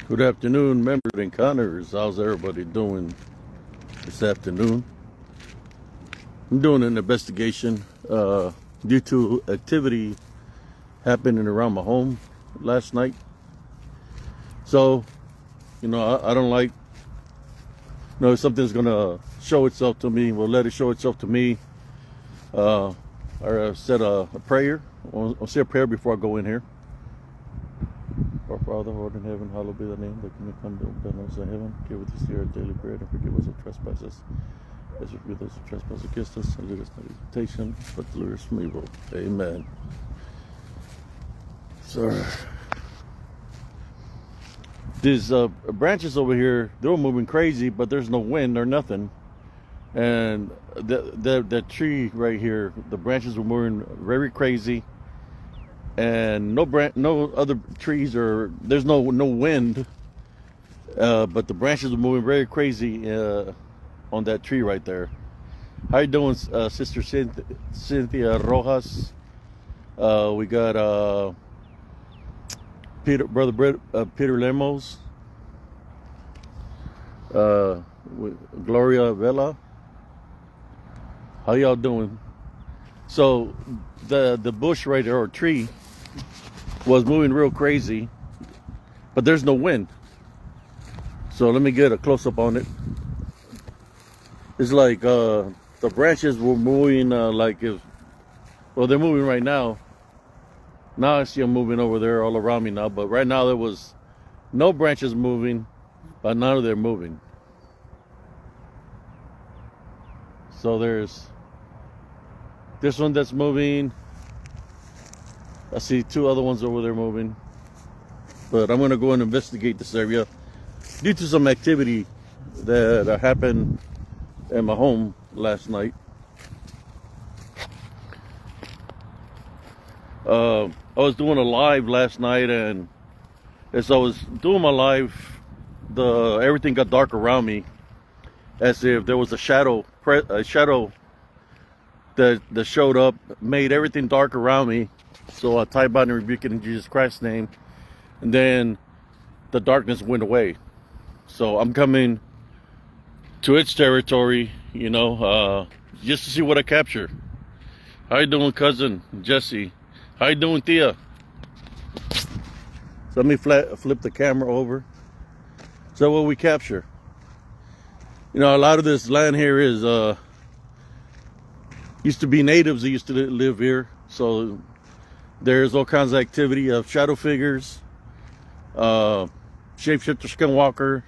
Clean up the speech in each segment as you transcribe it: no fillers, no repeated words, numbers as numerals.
Good afternoon, members of Encounters. How's everybody doing this afternoon? I'm doing an investigation due to activity happening around my home last night. So, I don't like, if something's going to show itself to me, well, let it show itself to me. I said a prayer. I'll say a prayer before I go in here. Our Father, who art in heaven, hallowed be thy name. Thy kingdom come, thy will be done in heaven. Give us this day our daily bread, and forgive us our trespasses, as we forgive those who trespass against us. And lead us not into temptation, but deliver us from evil. Amen. So, these branches over here, they were moving crazy, but there's no wind or nothing. And that tree right here, the branches were moving very crazy. And no other trees, or there's no wind, but the branches are moving very crazy on that tree right there. How you doing, Sister Cynthia Rojas? We got Brother Peter Lemos, Gloria Vela. How y'all doing? So the bush right there, or tree, was moving real crazy, but there's no wind. So let me get a close-up on it. It's like the branches were moving they're moving right now. Now I see them moving over there all around me now, but right now there was no branches moving, but now they're moving. So there's this one that's moving. I see two other ones over there moving. But I'm going to go and investigate this area due to some activity that happened in my home last night. I was doing a live last night, and as I was doing my live, everything got dark around me, as if there was a shadow that showed up, made everything dark around me. So I typed out and rebuked it in Jesus Christ's name, and then the darkness went away. So I'm coming to its territory, just to see what I capture. How you doing, cousin Jesse? How you doing, Thea? So let me flip the camera over. So what we capture? A lot of this land here is used to be natives that used to live here. So there's all kinds of activity of shadow figures, shapeshifter skinwalker,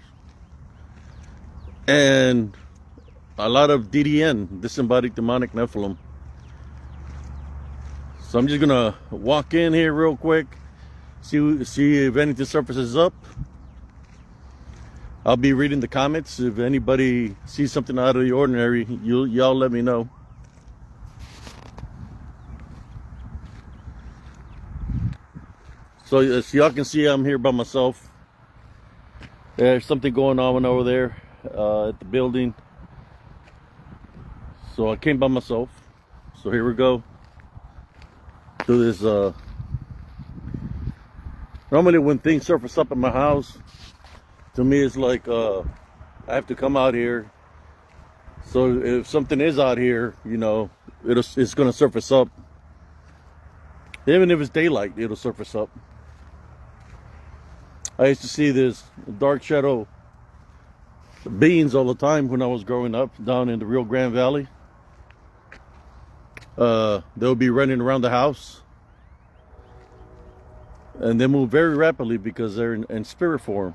and a lot of DDN, disembodied demonic Nephilim. So I'm just gonna walk in here real quick, see if anything surfaces up. I'll be reading the comments. If anybody sees something out of the ordinary, y'all let me know. So as y'all can see, I'm here by myself. There's something going on over there at the building. So I came by myself. So here we go. Do this. Normally when things surface up in my house, to me it's like I have to come out here. So if something is out here, it's going to surface up. Even if it's daylight, it'll surface up. I used to see this dark shadow beings all the time when I was growing up down in the Rio Grande Valley. They'll be running around the house, and they move very rapidly because they're in spirit form.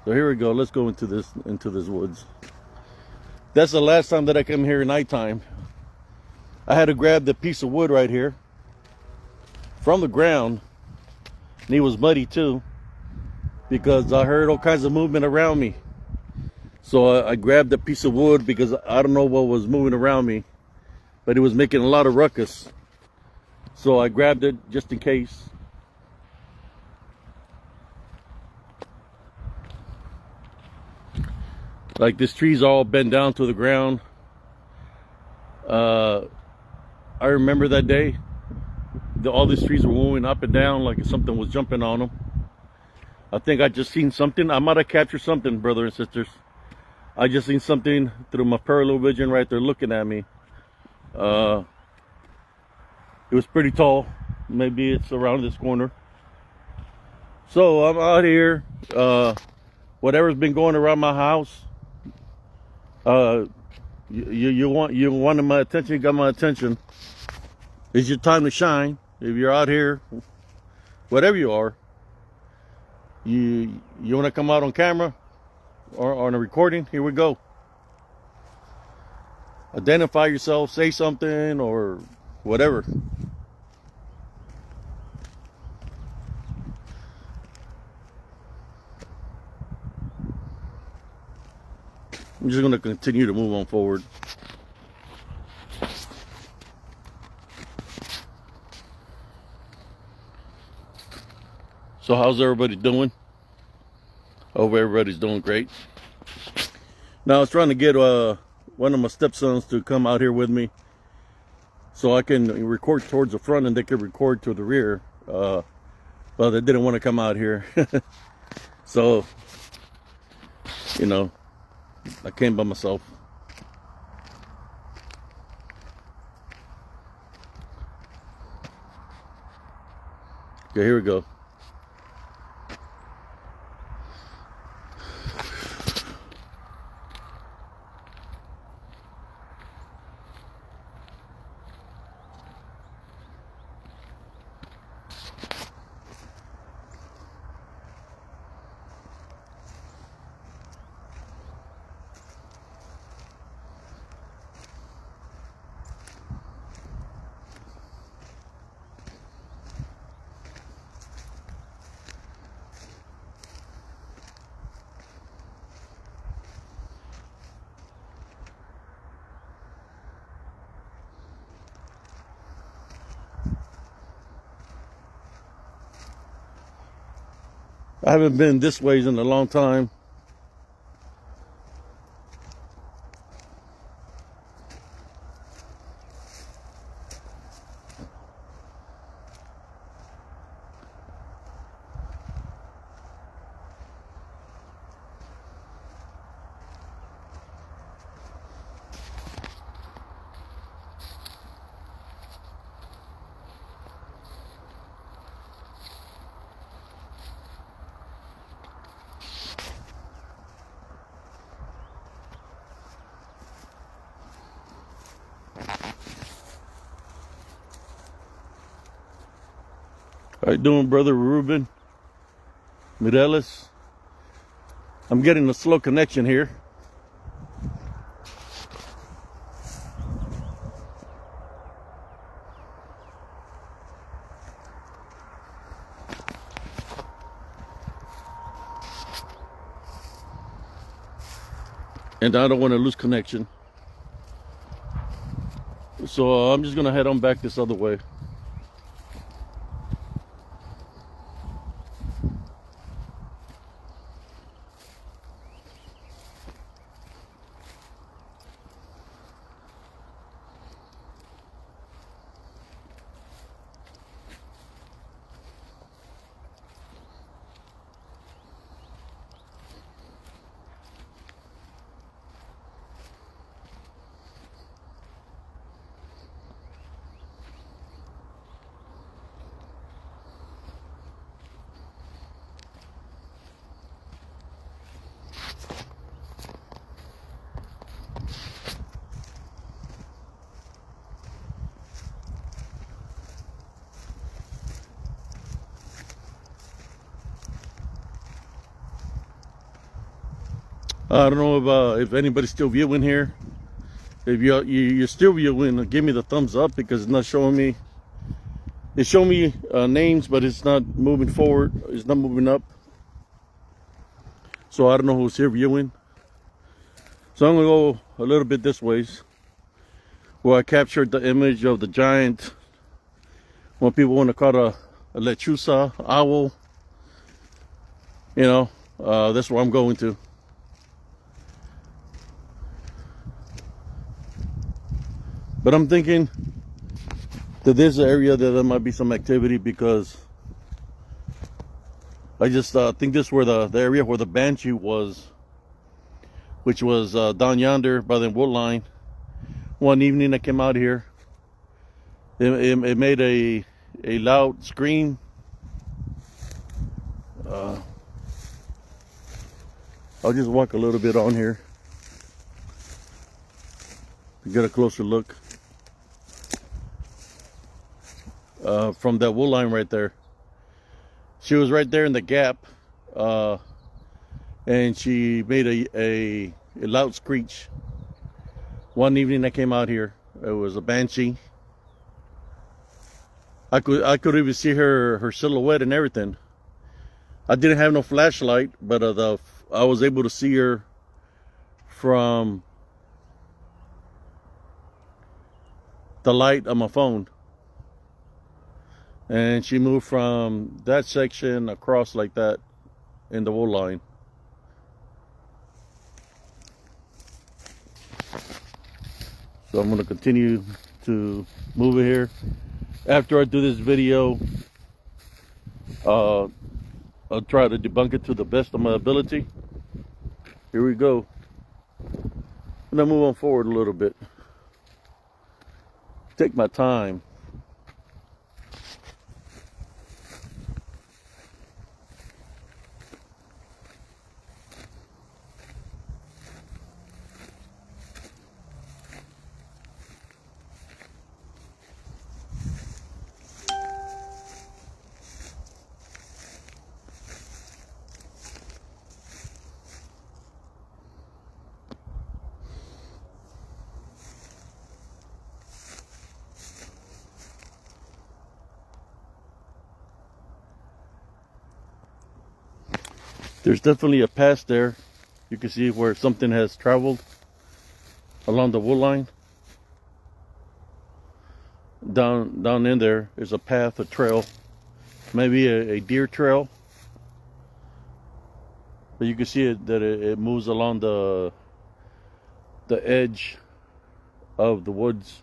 So here we go. Let's go into this woods. That's the last time that I come here at nighttime. I had to grab the piece of wood right here from the ground, and he was muddy too, because I heard all kinds of movement around me. So I grabbed the piece of wood because I don't know what was moving around me, but it was making a lot of ruckus. So I grabbed it just in case. Like, this tree's all bent down to the ground. I remember that day. All these trees were moving up and down like something was jumping on them. I think I just seen something. I might have captured something, brothers and sisters. I just seen something through my parallel vision right there looking at me. It was pretty tall. Maybe it's around this corner. So I'm out here. Whatever's been going around my house. You wanted my attention. You got my attention. It's your time to shine. If you're out here, whatever you are, you want to come out on camera or on a recording. Here we go. Identify yourself. Say something or whatever. I'm just going to continue to move on forward. So how's everybody doing? Hope everybody's doing great. Now I was trying to get one of my stepsons to come out here with me so I can record towards the front and they can record to the rear. But they didn't want to come out here. So, you know, I came by myself. Okay, here we go. I haven't been this ways in a long time. How you doing, brother Ruben Mireles? I'm getting a slow connection here. And I don't want to lose connection. So I'm just going to head on back this other way. I don't know if anybody's still viewing here. If you're still viewing, give me the thumbs up because it's not showing me. It's showing me names, but it's not moving forward. It's not moving up. So I don't know who's here viewing. So I'm gonna go a little bit this ways, where I captured the image of the giant. What people want to call a lechuza owl. You know, that's where I'm going to. But I'm thinking that there's an area that there might be some activity because I just think this where the area where the Banshee was, which was down yonder by the wood line. One evening I came out here. It made a loud scream. I'll just walk a little bit on here to get a closer look from that wood line right there. She was right there in the gap, and she made a loud screech. One evening I came out here. It was a Banshee. I could even see her silhouette and everything. I didn't have no flashlight, but I was able to see her from the light on my phone. And she moved from that section across like that in the wood line. So I'm going to continue to move it here. After I do this video, I'll try to debunk it to the best of my ability. Here we go. And I'll move on forward a little bit. Take my time. There's definitely a path there. You can see where something has traveled along the wood line. Down in there is a path, a trail, maybe a deer trail. But you can see it moves along the edge of the woods.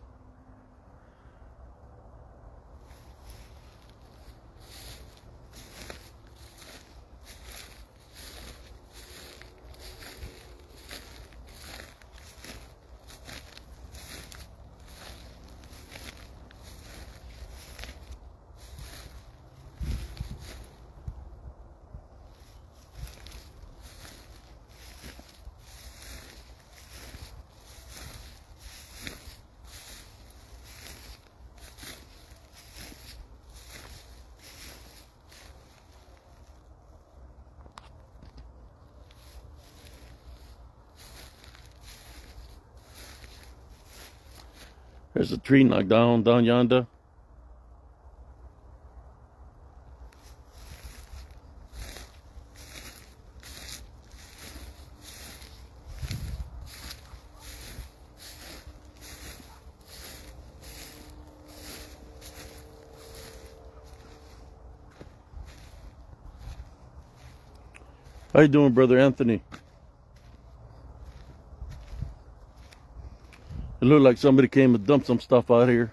There's a tree knocked down yonder. How you doing, Brother Anthony? It looked like somebody came and dumped some stuff out here.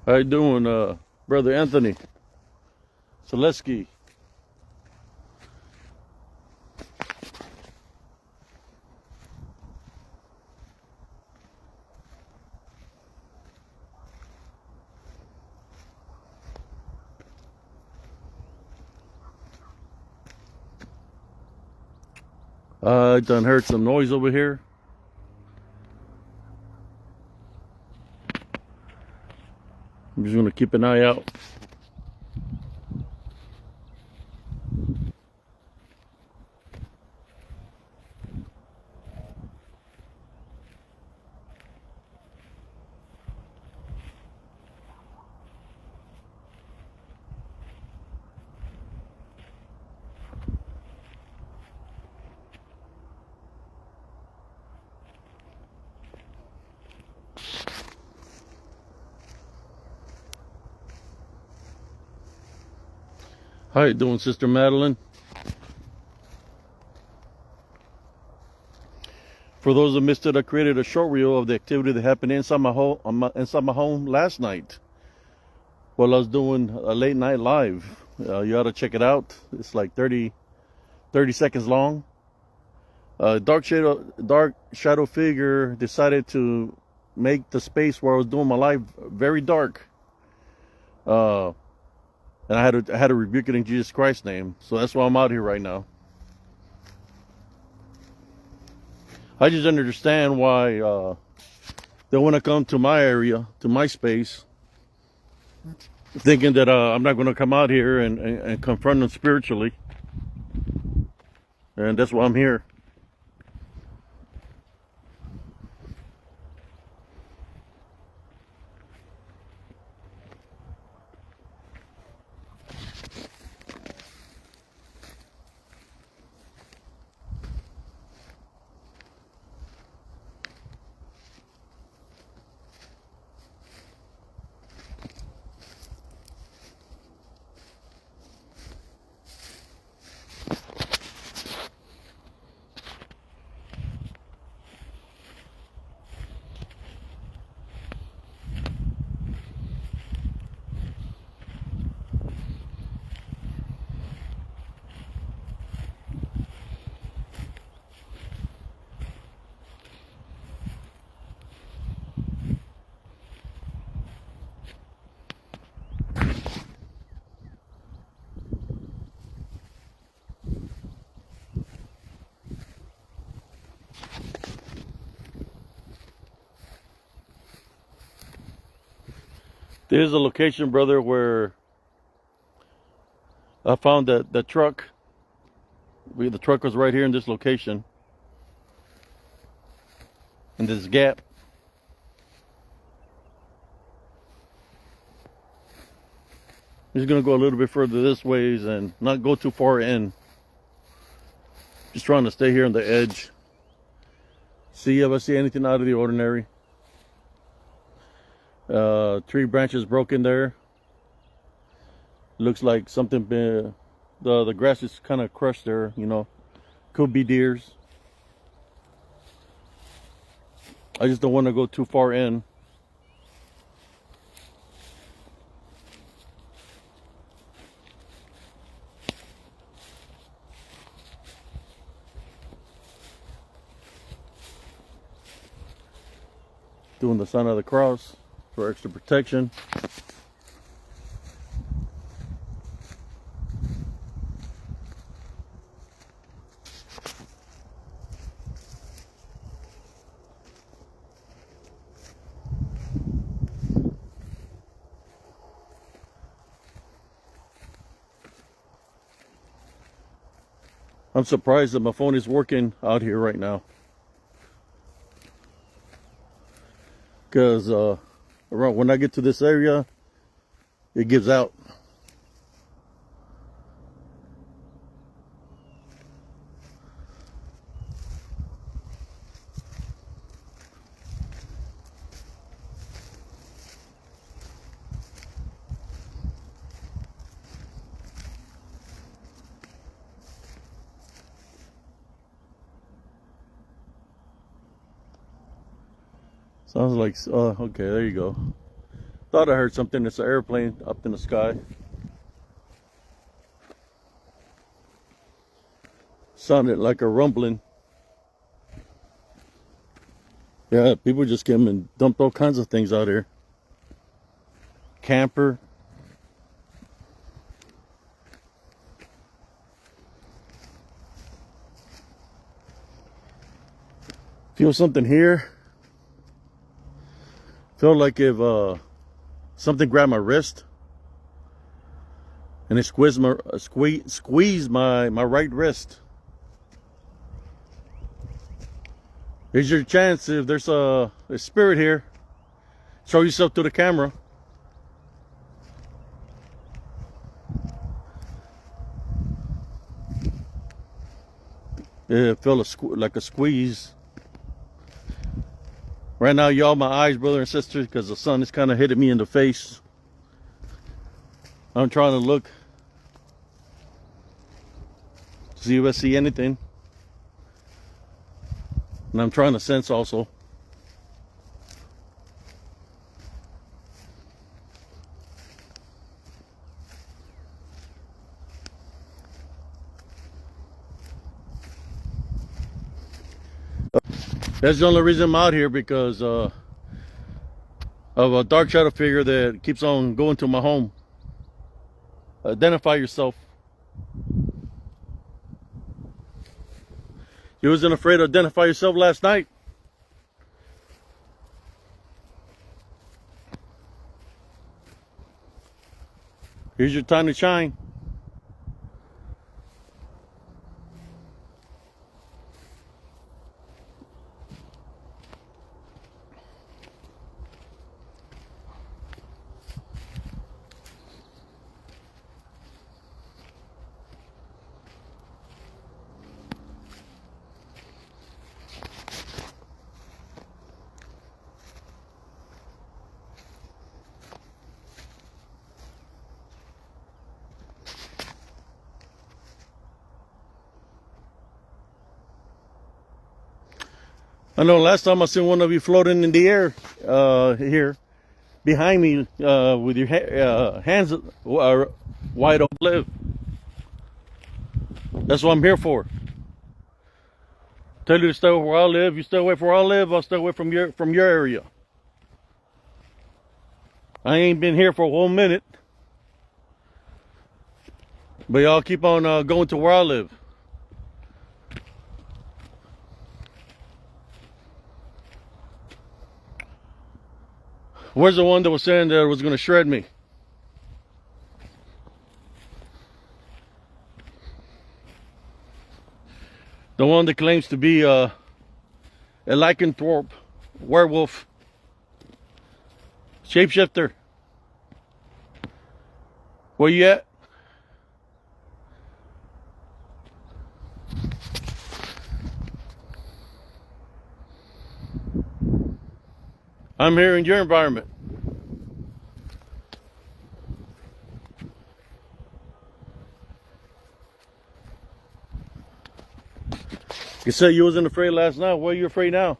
How you doing, Brother Anthony Selesky? I done heard some noise over here. I'm just gonna keep an eye out. How you doing, Sister Madeline? For those who missed it, I created a short reel of the activity that happened inside my home last night while I was doing a late night live. You ought to check it out. It's like 30 seconds long. Dark shadow figure decided to make the space where I was doing my live very dark. And I had to rebuke it in Jesus Christ's name. So that's why I'm out here right now. I just don't understand why they want to come to my area, to my space, thinking that I'm not going to come out here and confront them spiritually. And that's why I'm here. There's a location, brother, where I found that the truck. The truck was right here in this location, in this gap. I'm just gonna go a little bit further this ways and not go too far in. Just trying to stay here on the edge. See if I see anything out of the ordinary. Tree branches broken there. Looks like something been, the grass is kind of crushed there, you know. Could be deers. I just don't want to go too far in. Doing the sign of the cross for extra protection. I'm surprised that my phone is working out here right now. Because around when I get to this area, it gives out. Sounds like, okay, there you go. Thought I heard something. It's an airplane up in the sky. Sounded like a rumbling. Yeah, people just came and dumped all kinds of things out here. Camper. Feel something here. Feel like if something grabbed my wrist and it squeezed my right wrist. Here's your chance. If there's a spirit here, show yourself to the camera. Yeah, it felt like a squeeze. Right now, y'all, my eyes, brother and sister, because the sun is kind of hitting me in the face. I'm trying to look See if I see anything. And I'm trying to sense also. That's the only reason I'm out here, because of a dark shadow figure that keeps on going to my home. Identify yourself. You wasn't afraid to identify yourself last night. Here's your time to shine. I know last time I seen one of you floating in the air here behind me with your hands wide open. That's what I'm here for. Tell you to stay away where I live. You stay away from where I live, I'll stay away from your area. I ain't been here for a whole minute, but y'all keep on going to where I live. Where's the one that was saying that it was going to shred me? The one that claims to be a lycanthrope, werewolf, shapeshifter. Where you at? I'm here in your environment. You said you wasn't afraid last night. Why are you afraid now?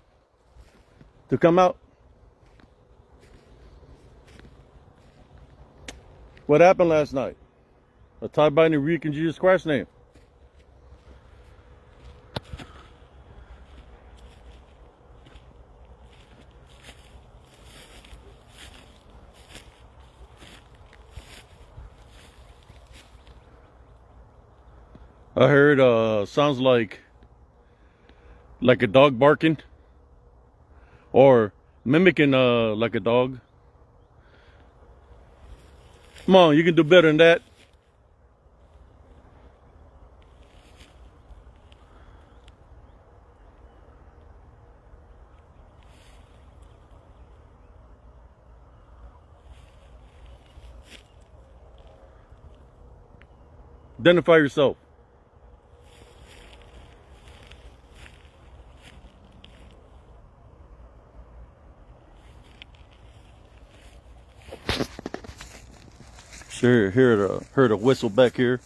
To come out? What happened last night? I tied by the reek in Jesus Christ's name. I heard sounds like a dog barking, or mimicking like a dog. Come on, you can do better than that. Identify yourself. Sure, heard a whistle back here.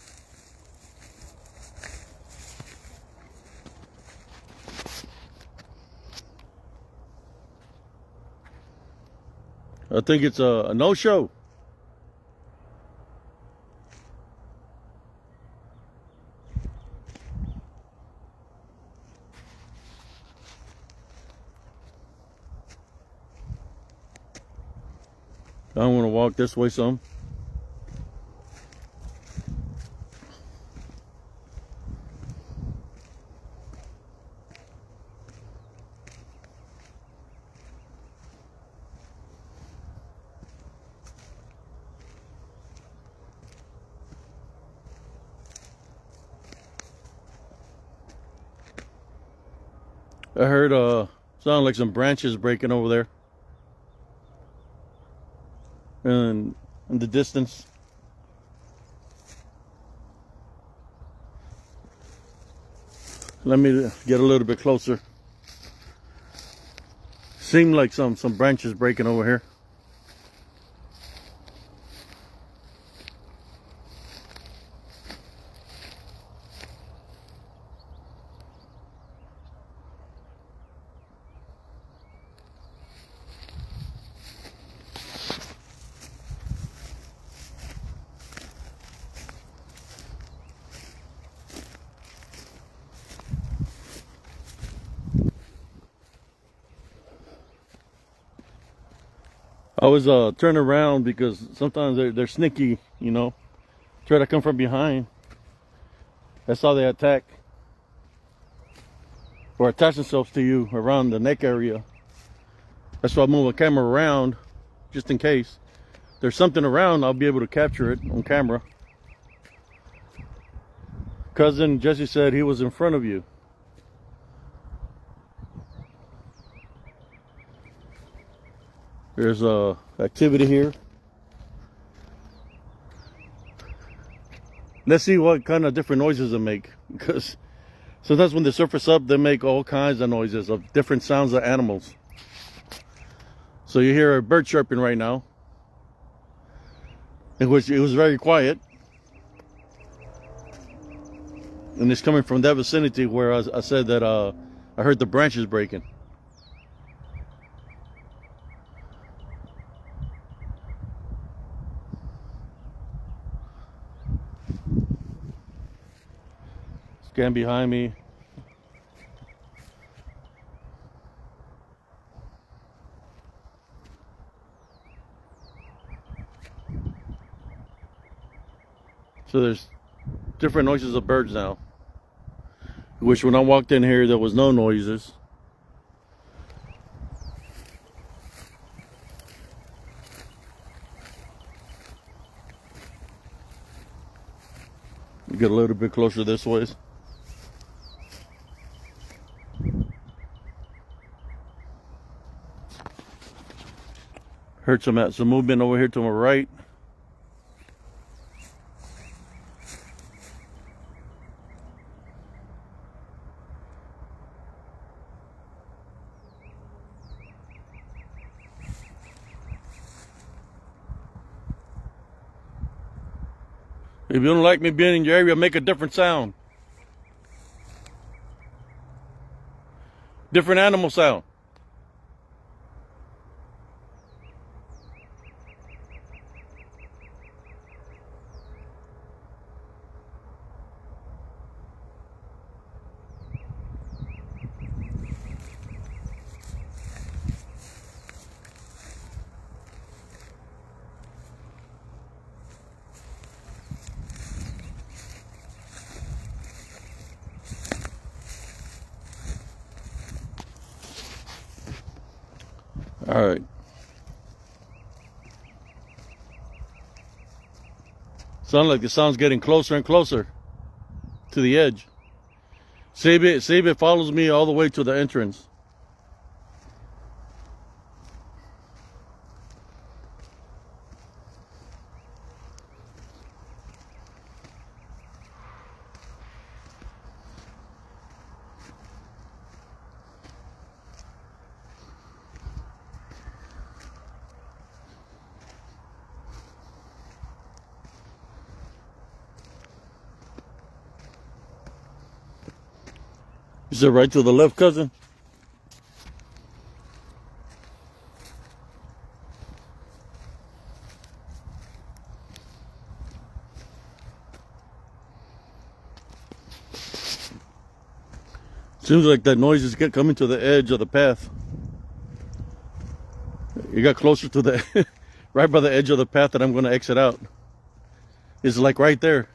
I think it's a no-show. I'm gonna walk this way some. I heard sound like some branches breaking over there. And in the distance. Let me get a little bit closer. Seemed like some branches breaking over here. I was turning around because sometimes they're sneaky, you know. Try to come from behind. That's how they attack or attach themselves to you around the neck area. That's why I move the camera around just in case. There's something around, I'll be able to capture it on camera. Cousin Jesse said he was in front of you. There's a activity here. Let's see what kind of different noises they make, because sometimes when they surface up, they make all kinds of noises of different sounds of animals. So you hear a bird chirping right now, in which it was very quiet, and it's coming from that vicinity where I said that I heard the branches breaking. Scan behind me. So there's different noises of birds now. Which when I walked in here, there was no noises. Get a little bit closer this way. Heard some movement over here to my right. If you don't like me being in your area, make a different sound. Different animal sound. All right. Sound like the sound's getting closer and closer to the edge. See if it follows me all the way to the entrance. You said right to the left, cousin? Seems like that noise is coming to the edge of the path. You got closer to the, right by the edge of the path that I'm going to exit out. It's like right there.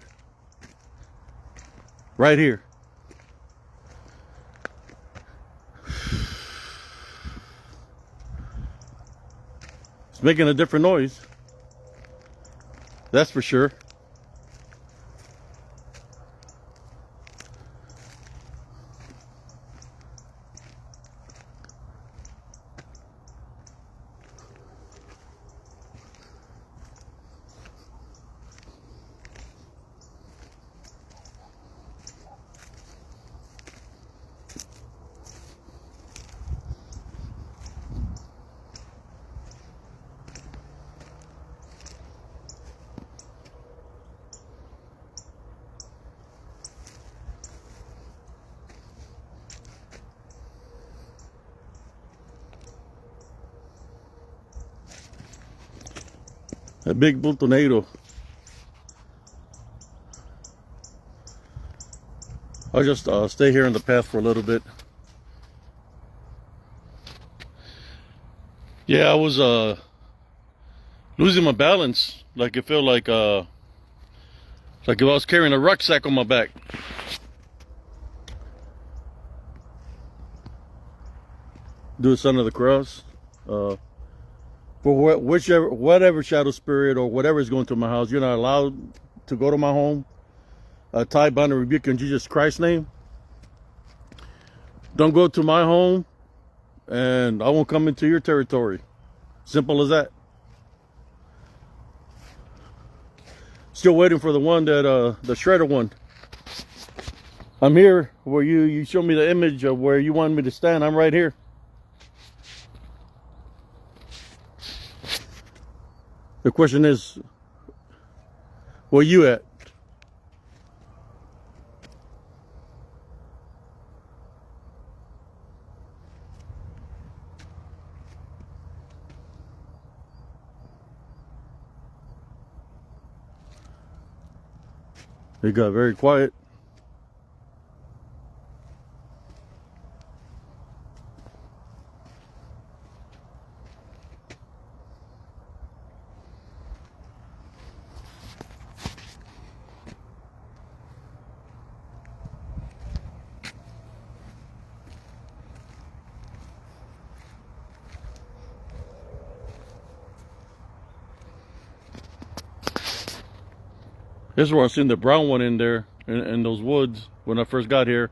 Right here. It's making a different noise. That's for sure. A big bull tornado. I'll just stay here in the path for a little bit. Yeah, I was losing my balance. Like it felt like if I was carrying a rucksack on my back. Do a sign of the cross. For whatever shadow spirit or whatever is going to my house, you're not allowed to go to my home. Tie, bind, and rebuke in Jesus Christ's name. Don't go to my home, and I won't come into your territory. Simple as that. Still waiting for the one that the shredder one. I'm here where you showed me the image of where you wanted me to stand. I'm right here. The question is, where you at? It got very quiet. This is where I seen the brown one in there in those woods when I first got here.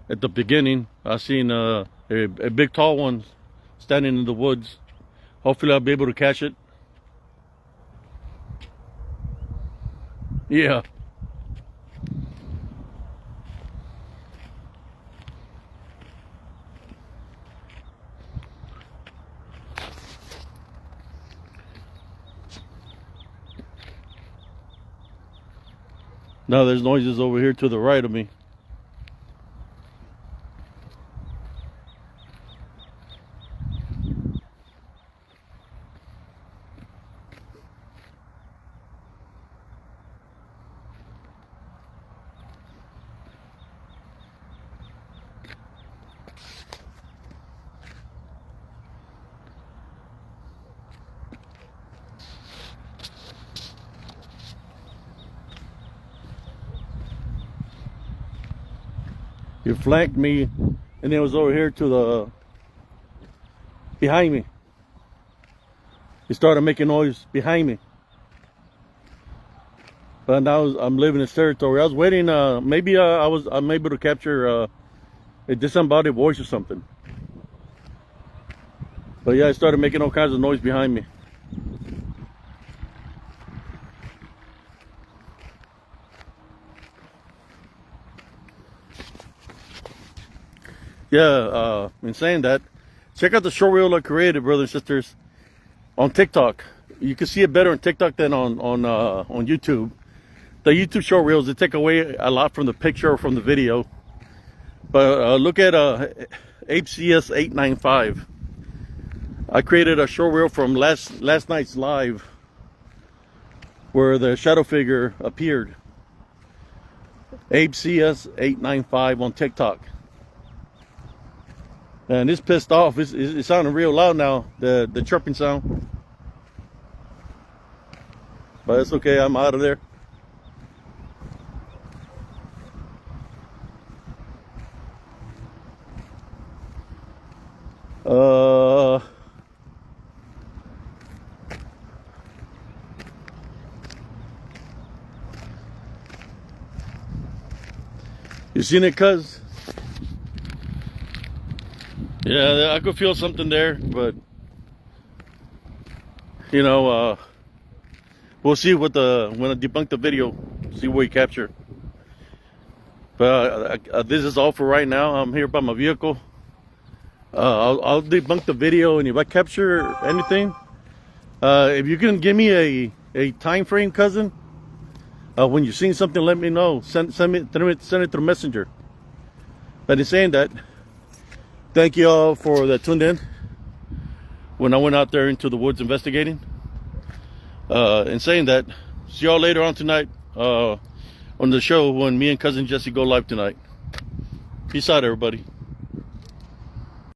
At the beginning, I seen a big tall one standing in the woods. Hopefully I'll be able to catch it. Yeah. Now there's noises over here to the right of me. You flanked me, and it was over here to the behind me. It started making noise behind me. But now I'm leaving this territory. I was waiting. Maybe I'm able to capture a disembodied voice or something. But yeah, it started making all kinds of noise behind me. Yeah, in saying that, check out the short reel I created, brothers and sisters, on TikTok. You can see it better on TikTok than on YouTube. The YouTube short reels, they take away a lot from the picture or from the video. But look at HCS895. I created a short reel from last night's live where the shadow figure appeared. HCS895 on TikTok. And it's pissed off. It's sounding real loud now, the chirping sound. But it's okay, I'm out of there. You seen it, cuz? Yeah, I could feel something there, but you know, we'll see when I debunk the video, see what we capture. But this is all for right now. I'm here by my vehicle. I'll debunk the video, and if I capture anything, if you can give me a time frame, cousin, when you've seen something, let me know. Send it through Messenger. But in saying that, thank you all for that tuned in when I went out there into the woods investigating. In saying that, see y'all later on tonight on the show when me and cousin Jesse go live tonight. Peace out, everybody.